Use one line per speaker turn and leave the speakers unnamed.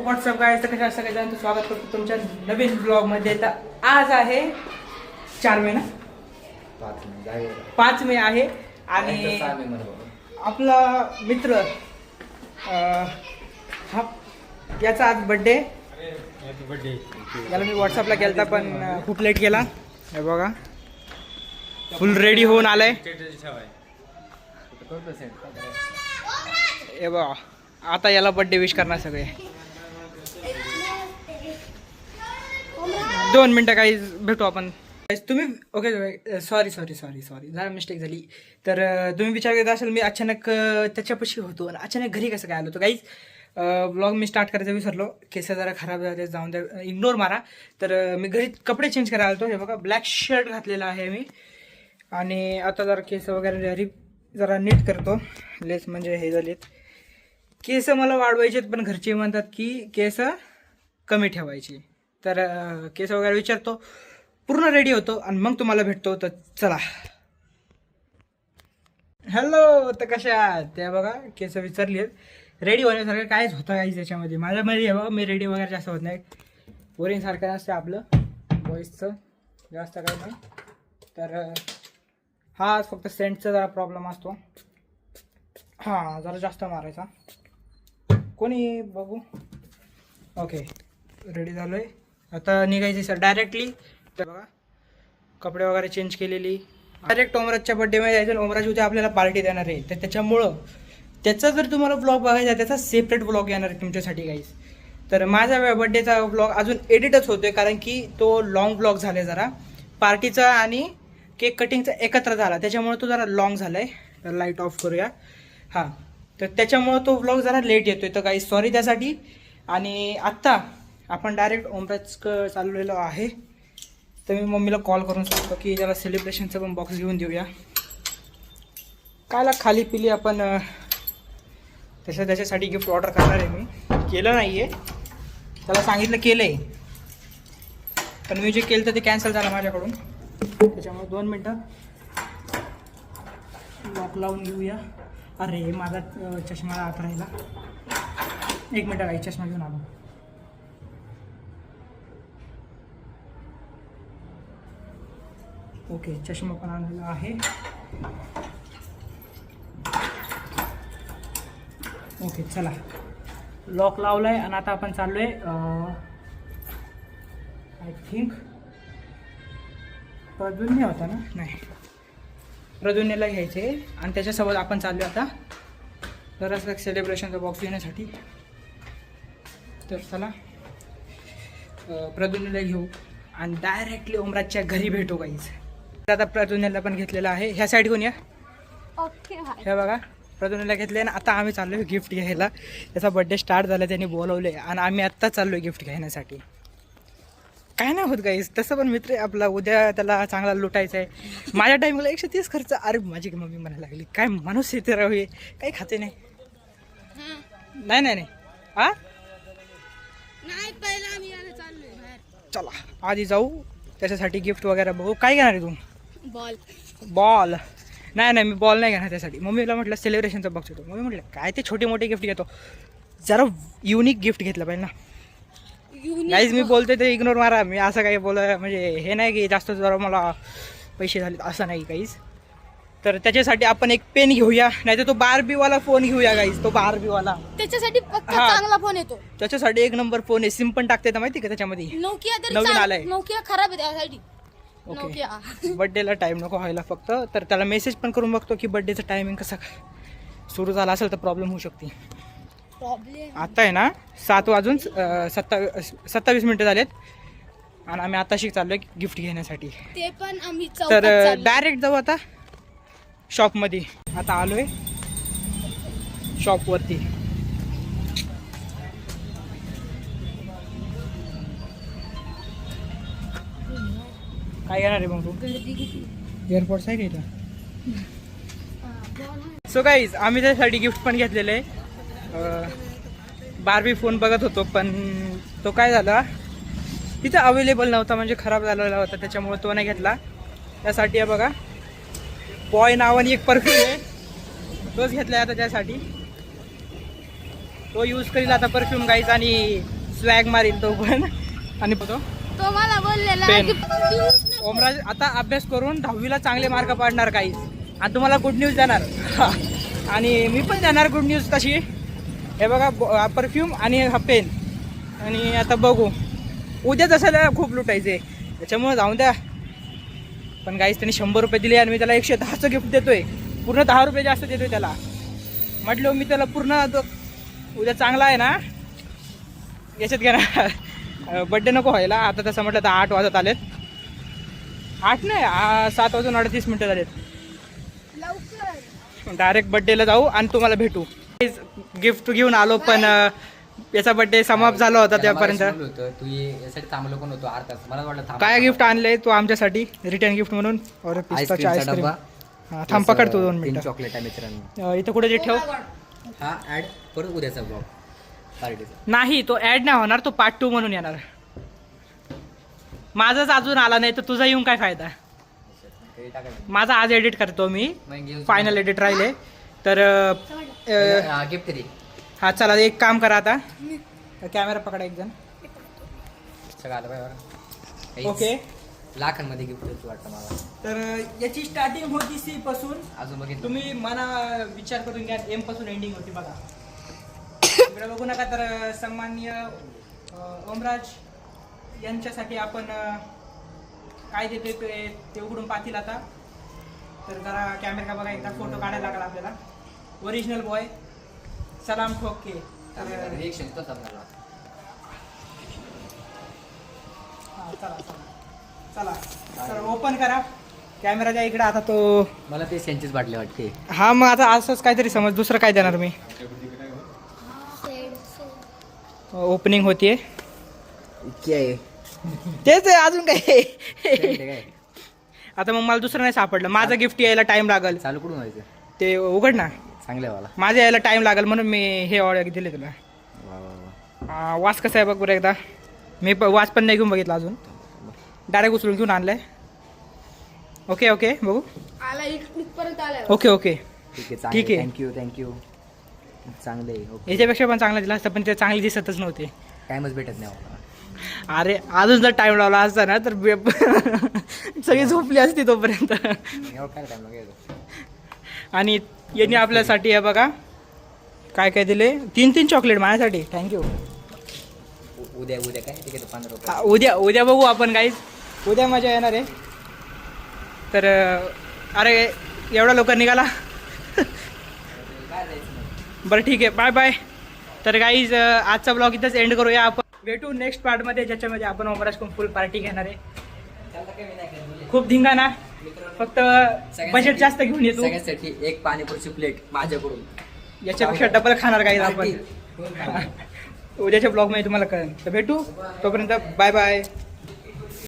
WhatsApp guys, तर कशा सगळ्यांचं स्वागत करतो तुमच्या नवीन ब्लॉगमध्ये. तर आज आहे 4 मे ना, 5 मे आहे आणि आपला मित्र हा याचा आज बड्डे. याला मी व्हॉट्सअपला केलता पण खूप लेट केला. हे बघा फुल रेडी होऊन आलाय. हे बघा आता याला बड्डे विश करणार सगळे. 2 मिनटं काही भेटू आपण. तुम्ही ओके सॉरी जरा मिस्टेक झाली. तर तुम्ही विचार करत असाल मी अचानक त्याच्यापाशी होतो आणि अचानक घरी कसं काय आलो. तर काहीच ब्लॉग मी स्टार्ट करायचं विसरलो. केस जरा खराब झाले, जाऊन द्या, इग्नोर मारा. तर मी घरी कपडे चेंज करायला आलो. हे बघा ब्लॅक शर्ट घातलेला आहे मी आणि आता जरा केस वगैरे जरा नीट करतो. लेस म्हणजे हे झालेत केस मला वाढवायचे, पण घरचे म्हणतात की केस कमी ठेवायची. तर केस वगैरे विचारतो, पूर्ण रेडी होतो आणि मग तुम्हाला भेटतो. तर चला. हॅलो, तर कशा त्या बघा केस विचारली आहेत. रेडी होण्यासारखं कायच होतं काही त्याच्यामध्ये. माझ्यामध्ये हे बघा मी रेडी वगैरे जास्त होत नाही. पोरींसारखं नसते आपलं बॉईजचं, जास्त काही नाही. तर हा फक्त सेंटचा जरा प्रॉब्लेम असतो. हां जरा जास्त मारायचा. कोणी बघू. ओके रेडी झालो आहे. आता निघायची सर डायरेक्टली. तर बघा कपडे वगैरे चेंज केलेली. डायरेक्ट ओमराजच्या बड्डेमध्ये जायचं. ओमराज उद्या आपल्याला पार्टी देणार आहे. तर त्याच्यामुळं त्याचा जर तुम्हाला ब्लॉग बघायचा त्याचा सेपरेट ब्लॉग येणार आहे तुमच्यासाठी गाईज. तर माझा बड्डेचा ब्लॉग अजून एडिटच होतो आहे, कारण की तो लॉंग ब्लॉग झाला आहे. जरा पार्टीचा आणि केक कटिंगचा एकत्र झाला, त्याच्यामुळे तो जरा लॉंग झाला आहे. तर लाईट ऑफ करूया. हां तर त्याच्यामुळं तो ब्लॉग जरा लेट येतो आहे. तर काही सॉरी त्यासाठी. आणि आत्ता आपण डायरेक्ट ओमराजकडं चाललेलो आहे. तर मी मम्मीला कॉल करून सांगतो की त्याला सेलिब्रेशनचा पण बॉक्स घेऊन देऊया. कायला खाली पिली आपण त्याच्यासाठी गिफ्ट ऑर्डर करणार आहे. मी केलं नाही आहे, त्याला सांगितलं केलं आहे, पण मी जे केलं तर ते कॅन्सल झालं माझ्याकडून. त्याच्यामुळे 2 मिनटं लॉक लावून घेऊया. अरे माझा चष्मा आत राहिला. 1 मिनटं काही चष्मा घेऊन आलो. ओके चष्मा पण आणलेला आहे. ओके चला लॉक लावलाय आणि आता आपण चाललोय आय थिंक प्रद्युम्न होता ना, नाही प्रद्युम्नला घ्यायचे आणि त्याच्यासोबत आपण चाललो आता जरासं सेलिब्रेशनचा बॉक्स घेण्यासाठी. तर चला प्रद्युम्नला घेऊ आणि डायरेक्टली ओमराजच्या घरी भेटू काहीच. आता प्रद्युम्नला पण घेतलेला आहे. ह्या साईड घेऊन या.
ओके
हे बघा प्रद्युम्नला घेतले आणि आता आम्ही चाललोय गिफ्ट घ्यायला. त्याचा बड्डे स्टार्ट झाला, त्यांनी बोलवले आणि आम्ही आत्ता चाललोय गिफ्ट घेण्यासाठी. काय नाही होत गाईस, तसं पण मित्र आपला उद्या त्याला चांगला लुटायचा आहे. माझ्या टाईमला 130 खर्च. अरे माझी मम्मी म्हणायला लागली काय माणूस येते राहू, काही खाते नाही. नाही हा चला आधी जाऊ त्याच्यासाठी गिफ्ट वगैरे बघू. काय घेणार आहे तू? बॉल नाही मी बॉल नाही घेणार त्यासाठी. मम्मीला म्हटलं सेलिब्रेशनचा बॉक्स येतो. मम्मी म्हटलं काय ते छोटे मोठे गिफ्ट घेतो, जरा युनिक गिफ्ट घेतलं पाहिजे ना. गाईज मी बोलतोय ते इग्नोर मारा. मी असं काही म्हणजे हे नाही की जास्त जरा मला पैसे झाले असं नाही काहीच. तर त्याच्यासाठी आपण एक पेन घेऊया, नाही तर तो बार्बीवाला फोन घेऊया गाईज. तो बार्बीवाला
त्याच्यासाठी चांगला फोन येतो.
त्याच्यासाठी 1 नंबर फोन आहे. सिम पण टाकते माहिती का त्याच्यामध्ये. नवीन आलाय.
नोकिया खराब आहे त्यासाठी.
ओके बड्डेला टाईम नको व्हायला फक्त. तर त्याला मेसेज पण करून बघतो की बड्डेचं टायमिंग कसं सुरू झाला असेल तर प्रॉब्लेम होऊ शकते. आता आहे ना 7 वाजून 27 मिनिटं झालेत आणि आम्ही आताशी चाललोय गिफ्ट घेण्यासाठी.
ते पण आम्ही
तर डायरेक्ट जाऊ आता शॉपमध्ये. आता आलोय शॉपवरती. काय घेणार आहे मग तू? एअरपोर्ट्स आहे का इथं? सो गाईज आम्ही त्यासाठी गिफ्ट पण घेतलेलं आहे. बार्बी फोन बघत होतो पण तो काय झाला तिथं अवेलेबल नव्हता, म्हणजे खराब झालेला होता, त्याच्यामुळे तो नाही घेतला. त्यासाठी आहे बघा बॉय नावाने एक परफ्यूम आहे, तोच घेतला आहे आता त्यासाठी. तो यूज करील आता परफ्यूम गाईज आणि स्वॅग मारील तो पण. आणि
तो मला बोललेला
पेन.
की use नको.
ओमराज आता अभ्यास करून 10वीला चांगले मार्क पाडणार गाईज आणि तुम्हाला गुड न्यूज देणार. आणि मी पण देणार गुड न्यूज तशी. हे बघा परफ्यूम आणि हा पेन. आणि आता बघू उद्या तसं खूप लुटायचे त्याच्यामुळे जाऊन द्या. पण गाईज त्यांनी 100 रुपये दिले आणि मी त्याला 110चं गिफ्ट देतोय. पूर्ण 10 रुपये जास्त देतोय त्याला. म्हटलं मी त्याला पूर्ण उद्या चांगला आहे ना याच्यात घेणार. बड्डे नको व्हायला आता. तसं म्हटलं तर 8 वाजत आलेत. 8 नाही 7 वाजून 38 मिनटं झालेत.
लवकर
डायरेक्ट बड्डेला जाऊ आणि तुम्हाला भेटू. गिफ्ट घेऊन आलो पण याचा बड्डे समाप्त झाला होता त्यापर्यंत.
तू यासाठी थांबलो पण होतो अर्धा तास. मला वाटलं
काय गिफ्ट आणलंय तू आमच्यासाठी रिटर्न गिफ्ट म्हणून? और पिस्ताची आईस्क्रीम. हा थांब पकड तू 2 मिनिटं.
चॉकलेट आहे मित्रांनो.
इथं कुठे ते ठेव.
हा ऍड परत उद्याचा ब्लॉग पार्टीचा.
नाही तो ऍड नाही होणार. तो पार्ट 2 म्हणून येणार. माझाच अजून आला नाही तर तुझा येऊन काय फायदा. माझा आज एडिट करतो मी. फायनल एडिट राहिले तर
गिफ्ट दे.
हा चला एक काम करा आता. कॅमेरा पकडा एक जण.
सगळं आलं पाहिजे.
ओके
लाखांमध्ये गिफ्ट देतो वाटतं मला.
तर याची स्टार्टिंग होती C पासून.
अजून बघितलं
तुम्ही मना विचार करून घ्या. M पासून एंडिंग होती बघा. इकडे बघू नका. तर सन्माननीय ओमराज यांच्यासाठी आपण काय देतोय ते उघडून पाहतील आता. तर जरा कॅमेरा बघा एकदा. फोटो काढायला लागला आपल्याला. ओरिजिनल बॉय सलाम ठोके. तर
रिएक्शन तो समजा.
हा चला चला चला ओपन करा कॅमेराच्या इकडे. आता तो
मला ते सेंचीच बाटली वाटते.
हा मग आता असंच काहीतरी समज. दुसरं काय देणार मी. ओपनिंग होतीये
इतकी आहे
तेच आहे अजून काय.
काय
आता मग मला दुसरं नाही सापडलं. माझं गिफ्ट यायला टाइम लागल.
चालू कुठून व्हायचं.
ते उघड ना.
चांगलं आहे मला.
माझं यायला टाइम लागल म्हणून मी हे ऑर्डर दिले तुला.
वा वा वा.
वास कसा आहे बघ बरं एकदा. मी वास पण नाही घेऊन बघितला अजून. डायरेक्ट उचलून घेऊन आणलंय. ओके ओके बघू.
आला इथपर्यंत आलाय.
ओके ओके
ठीक आहे
ठीक आहे.
थँक्यू चांगले आहे. ओके
याच्यापेक्षा पण चांगला दिला असता पण ते चांगले दिसतच नव्हते.
टाइमच भेटत नाही मला.
अरे अजून जर टाइम लावला असता ना तर सगळी झोपली असती तोपर्यंत.
एवढं काय टाइम लागेल.
आणि यांनी आपल्यासाठी हे बघा काय काय दिले. 3 चॉकलेट माझ्यासाठी. थँक्यू.
उद्या काय ठीक आहे 15 रुपये.
उद्या बघू आपण काहीच. उद्या मजा येणार आहे. तर अरे एवढा लवकर निघाला. बरं ठीक आहे बाय बाय. तर गाईज आजचा ब्लॉग इथंच एंड करूया. आपण भेटू नेक्स्ट पार्टमध्ये ज्याच्यामध्ये आपण ओमराज फुल पार्टी घेणार आहे. खूप धिंगाणा. फक्त बजेट जास्त घेऊन येतो.
सगळ्यासाठी एक पाणीपुरीची प्लेट माझ्याकडून.
याच्यापेक्षा डबल खाणार गाईज आपण. उद्याच्या ब्लॉगमध्ये तुम्हाला कळेल. तर भेटू तोपर्यंत बाय बाय.